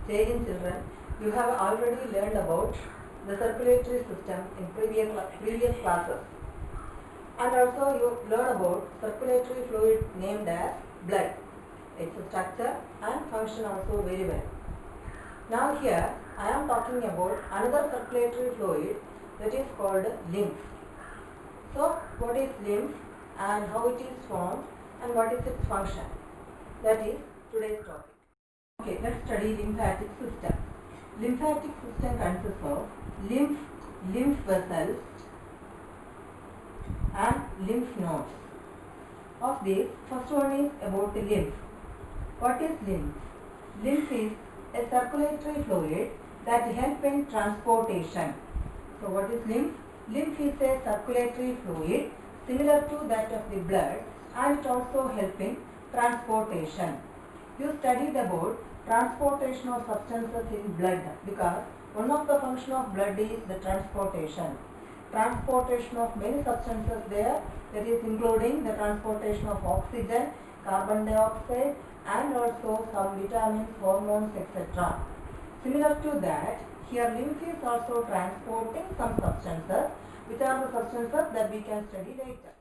Children, you have already learned about the circulatory system in previous classes, and also you learn about circulatory fluid named as blood, its structure and function also very well. Now here I am talking about another circulatory fluid that is called lymph. So what is lymph and how it is formed and what is its function? That is today's topic. Okay, let's study lymphatic system. Lymphatic system consists of lymph vessels and lymph nodes. Of these, first one is about the lymph. What is lymph? Lymph is a circulatory fluid that helps in transportation. So what is lymph? Lymph is a circulatory fluid similar to that of the blood, and it also helps in transportation. You studied about transportation of substances in blood because one of the function of blood is the transportation. Transportation of many substances there, that is including the transportation of oxygen, carbon dioxide and also some vitamins, hormones, etc. Similar to that, here lymph is also transporting some substances, which are the substances that we can study later.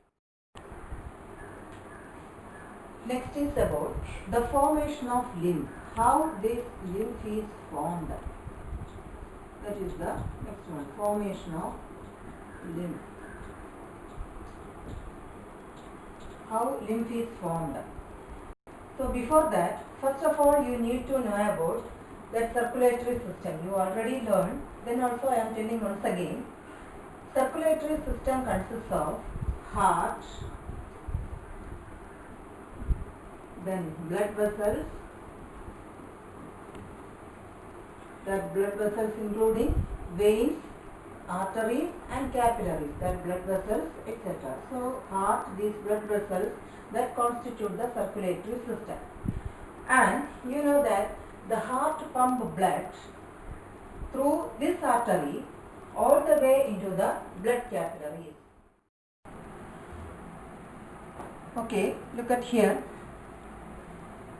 Next is about the formation of lymph. How this lymph is formed. That is the next one, formation of lymph. How lymph is formed. So before that, first of all you need to know about that circulatory system. You already learned, then also I am telling once again. Circulatory system consists of heart, then blood vessels, that blood vessels including veins, arteries and capillaries, that blood vessels, etc. So heart, these blood vessels that constitute the circulatory system. And you know that the heart pumps blood through this artery all the way into the blood capillaries. Okay, look at here.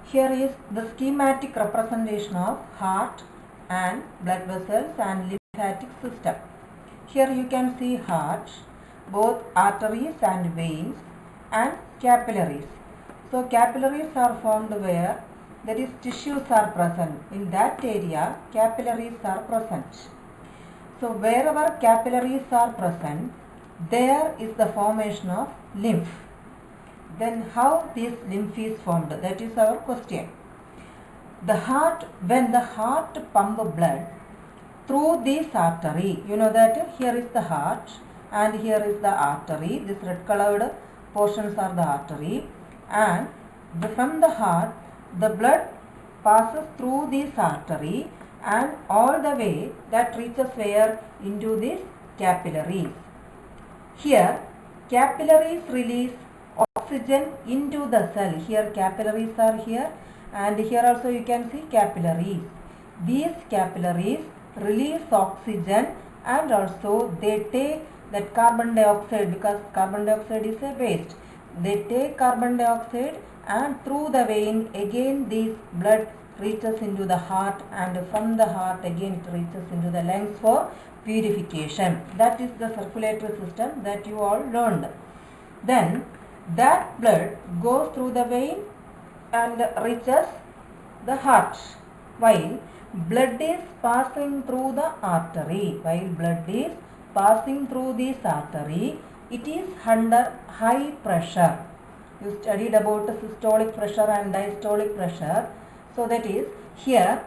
Here is the schematic representation of heart and blood vessels and lymphatic system. Here you can see heart, both arteries and veins and capillaries. So capillaries are formed where there is tissues are present. In that area capillaries are present. So wherever capillaries are present, there is the formation of lymph. Then how this lymph is formed? That is our question. The heart, when the heart pumps blood through this artery, you know that here is the heart and here is the artery. This red colored portions are the artery, and from the heart the blood passes through this artery and all the way that reaches where? Into these capillaries. Here capillaries release oxygen into the cell. Here capillaries are here, and here also you can see capillaries. These capillaries release oxygen and also they take that carbon dioxide, because carbon dioxide is a waste. They take carbon dioxide and through the vein again this blood reaches into the heart, and from the heart again it reaches into the lungs for purification. That is the circulatory system that you all learned. Then that blood goes through the vein and reaches the heart, while blood is passing through the artery. While blood is passing through this artery, it is under high pressure. You studied about the systolic pressure and diastolic pressure. So that is, here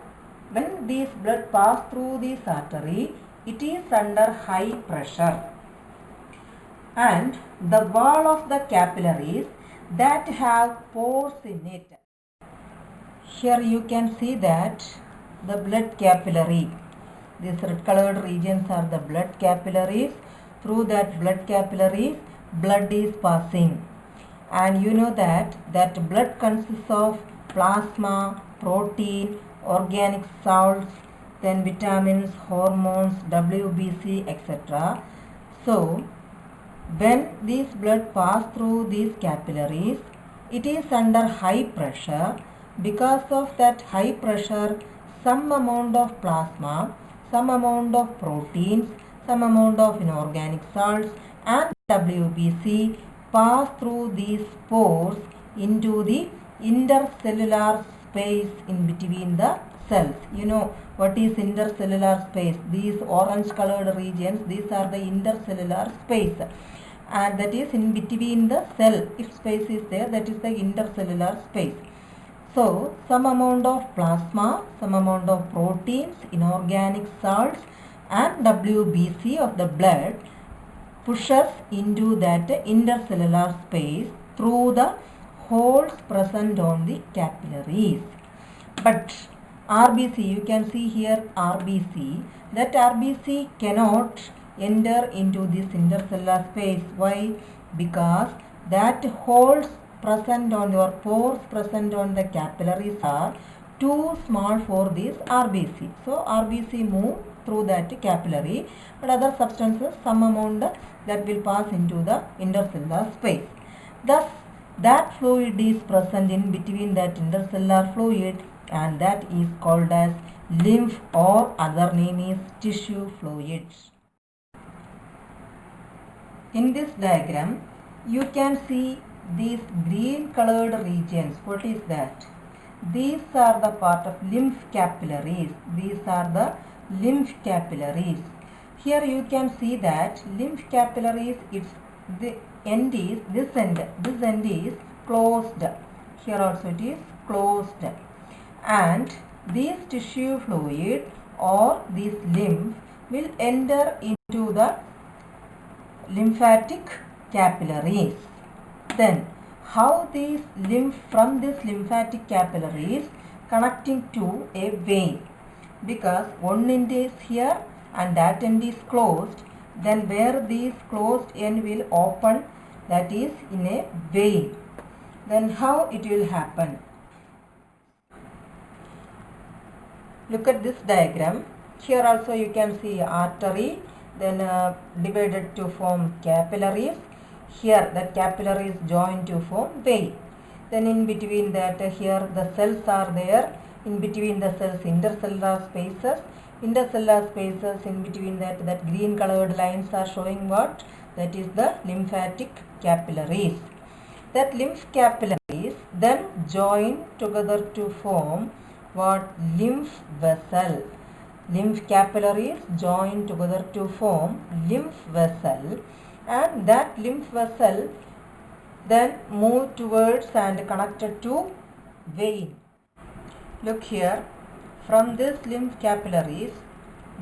when this blood passes through this artery, it is under high pressure. And the wall of the capillaries that have pores in it. Here you can see that the blood capillary. These red colored regions are the blood capillaries. Through that blood capillaries, blood is passing. And you know that blood consists of plasma, protein, organic salts, then vitamins, hormones, WBC, etc. So when this blood passes through these capillaries, it is under high pressure. Because of that high pressure, some amount of plasma, some amount of proteins, some amount of inorganic salts and WBC pass through these pores into the intercellular space in between the cells. You know what is intercellular space? These orange colored regions, these are the intercellular space, and that is in between the cell. If space is there, that is the intercellular space. So some amount of plasma, some amount of proteins, inorganic salts and WBC of the blood pushes into that intercellular space through the holes present on the capillaries. But RBC, you can see here RBC, that RBC cannot enter into this intercellular space. Why? Because that holes present on your pores present on the capillaries are too small for this RBC. So RBC move through that capillary, but other substances, some amount that will pass into the intercellular space. Thus, that fluid is present in between that intercellular fluid, and that is called as lymph, or other name is tissue fluid. In this diagram, you can see these green colored regions. What is that? These are the part of lymph capillaries. These are the lymph capillaries. Here you can see that lymph capillaries, this end is closed. Here also it is closed, and this tissue fluid or this lymph will enter into the lymphatic capillaries. Then how these lymph from this lymphatic capillaries connecting to a vein, because one end is here and that end is closed, then where this closed end will open, that is in a vein. Then how it will happen? Look at this diagram. Here also you can see artery, then divided to form capillaries. Here that capillaries join to form vein. Then in between that, here the cells are there. In between the cells, intercellular spaces. Intercellular spaces, in between that green colored lines are showing what? That is the lymphatic capillaries. That lymph capillaries then join together to form what? Lymph vessel. Lymph capillaries join together to form lymph vessel, and that lymph vessel then move towards and connected to vein. Look here, from this lymph capillaries,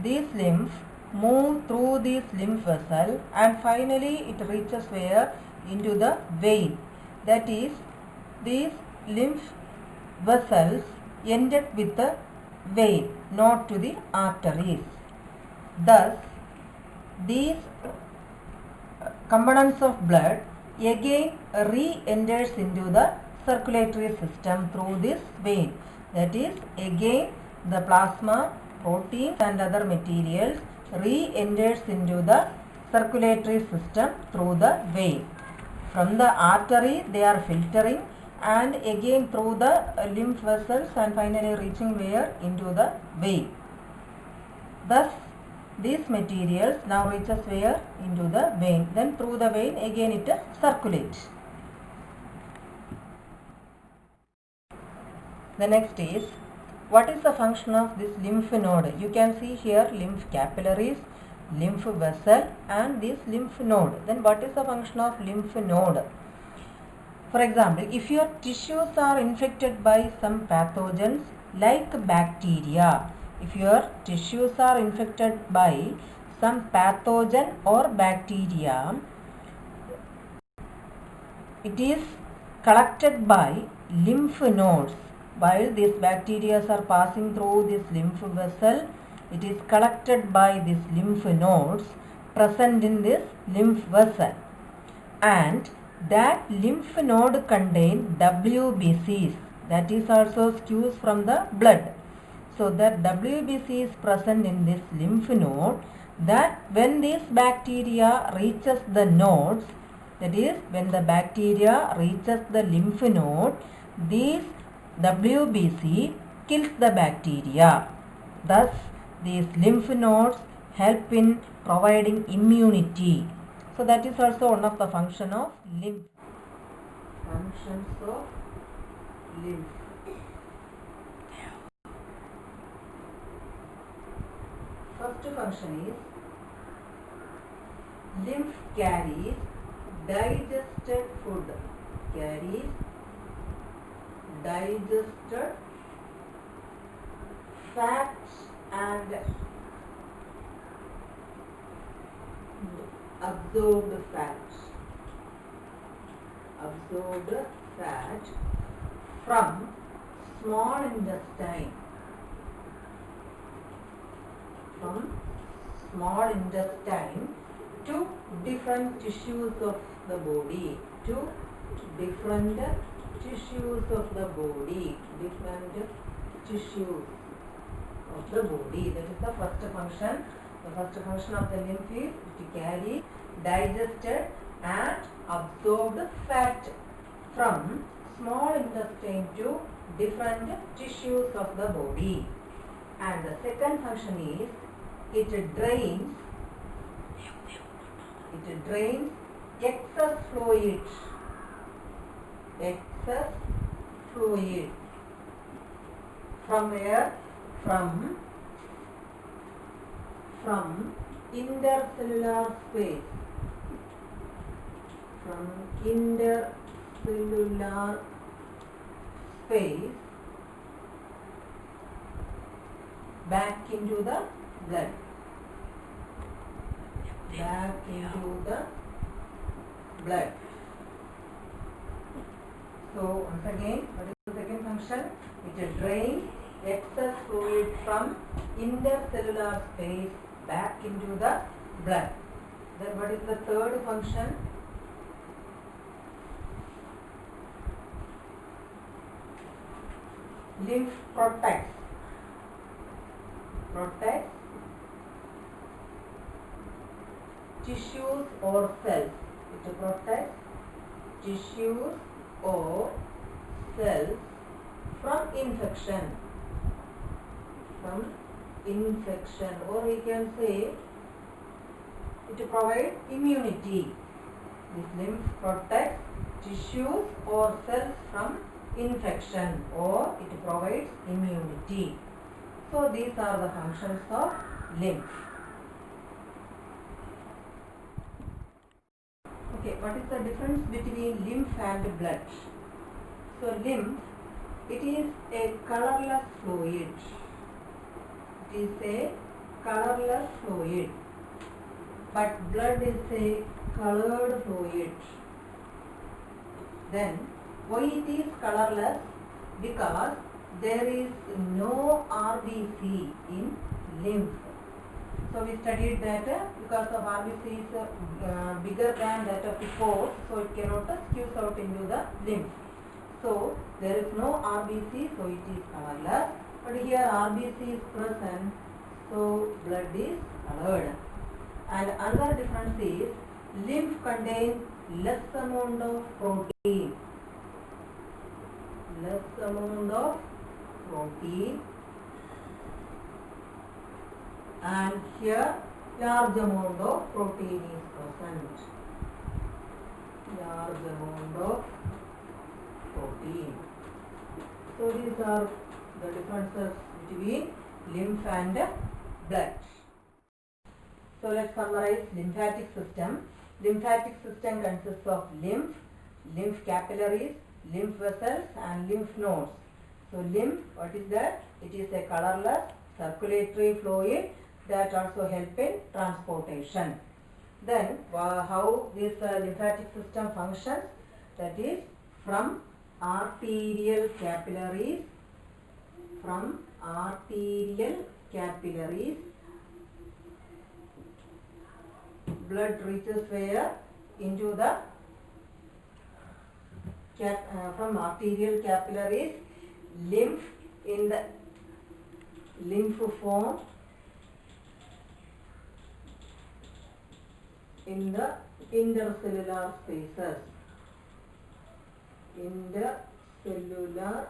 these lymph move through this lymph vessel and finally it reaches where? Into the vein. That is, these lymph vessels ended with the vein, not to the arteries. Thus, these components of blood again re-enters into the circulatory system through this vein. That is, again the plasma, proteins and other materials re-enters into the circulatory system through the vein. From the artery they are filtering and again through the lymph vessels and finally reaching where? Into the vein. Thus, these materials now reaches where? Into the vein. Then through the vein again it circulates. The next is, what is the function of this lymph node? You can see here lymph capillaries, lymph vessel and this lymph node. Then what is the function of lymph node? For example, if your tissues are infected by some pathogens like bacteria, if your tissues are infected by some pathogen or bacteria, it is collected by lymph nodes. While these bacteria are passing through this lymph vessel, it is collected by these lymph nodes present in this lymph vessel, and that lymph node contain WBCs, that is also skews from the blood. So that WBC is present in this lymph node, that when this bacteria reaches the nodes, that is when the bacteria reaches the lymph node, these WBC kills the bacteria. Thus, these lymph nodes help in providing immunity. So that is also one of the function of lymph. Functions of lymph. First function is lymph carries digested food. Carries digested fats and absorbed fat. Absorbed fat from small intestine. From small intestine to different tissues of the body. To different tissues of the body. Different tissues of the body. That is the first function. The first function of the lymph is to carry digested and absorbed fat from small intestine to different tissues of the body. And the second function is it drains excess fluid. Excess fluid. From where? From intercellular space. From intercellular space back into the blood. Back into the blood. So once again, what is the second function? It drains excess fluid from intercellular space back into the blood. Then what is the third function? Lymph protects tissues or cells. It protects tissues or cells from infection. Or we can say it provides immunity. This lymph protects tissues or cells from infection, or it provides immunity. So these are the functions of lymph. Okay, what is the difference between lymph and blood? So lymph, it is a colorless fluid. It is a colorless fluid. But blood is a colored fluid. Then why it is colorless? Because there is no RBC in lymph. So we studied that because of RBC is bigger than that of the pores, so it cannot squeeze out into the lymph. So there is no RBC, so it is colorless. But here RBC is present, so blood is colored. And another difference is lymph contains less amount of protein. Less amount of protein, and here large amount of protein is present. Large amount of protein. So these are the differences between lymph and blood. So let's summarize lymphatic system. Lymphatic system consists of lymph capillaries, lymph vessels and lymph nodes. So lymph, what is that? It is a colorless circulatory fluid that also help in transportation. Then how this lymphatic system functions? That is from arterial capillaries. From arterial capillaries, blood reaches where? Into the from arterial capillaries, lymph in the lymph form in the intercellular spaces. Intercellular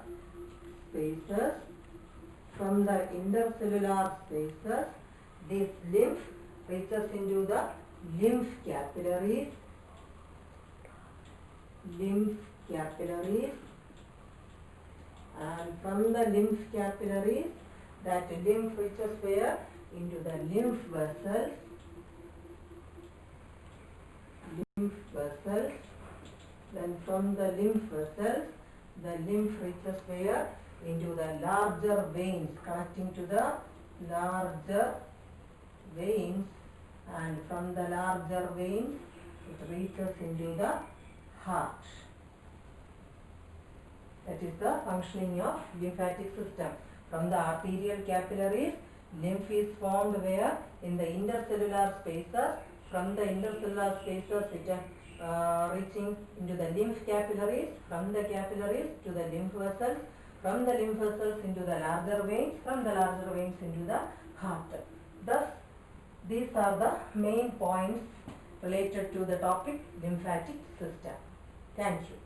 spaces from the intercellular spaces, this lymph reaches into the lymph capillaries, and from the lymph capillaries, that lymph reaches where? Into the lymph vessels, then from the lymph vessels, the lymph reaches where? Into the larger veins, connecting to the larger veins, and from the larger veins, it reaches into the heart. That is the functioning of lymphatic system. From the arterial capillaries, lymph is formed where? In the intercellular spaces. From the intercellular spaces, it reaching into the lymph capillaries. From the capillaries to the lymph vessels. From the lymph vessels into the larger veins. From the larger veins into the heart. Thus, these are the main points related to the topic lymphatic system. Thank you.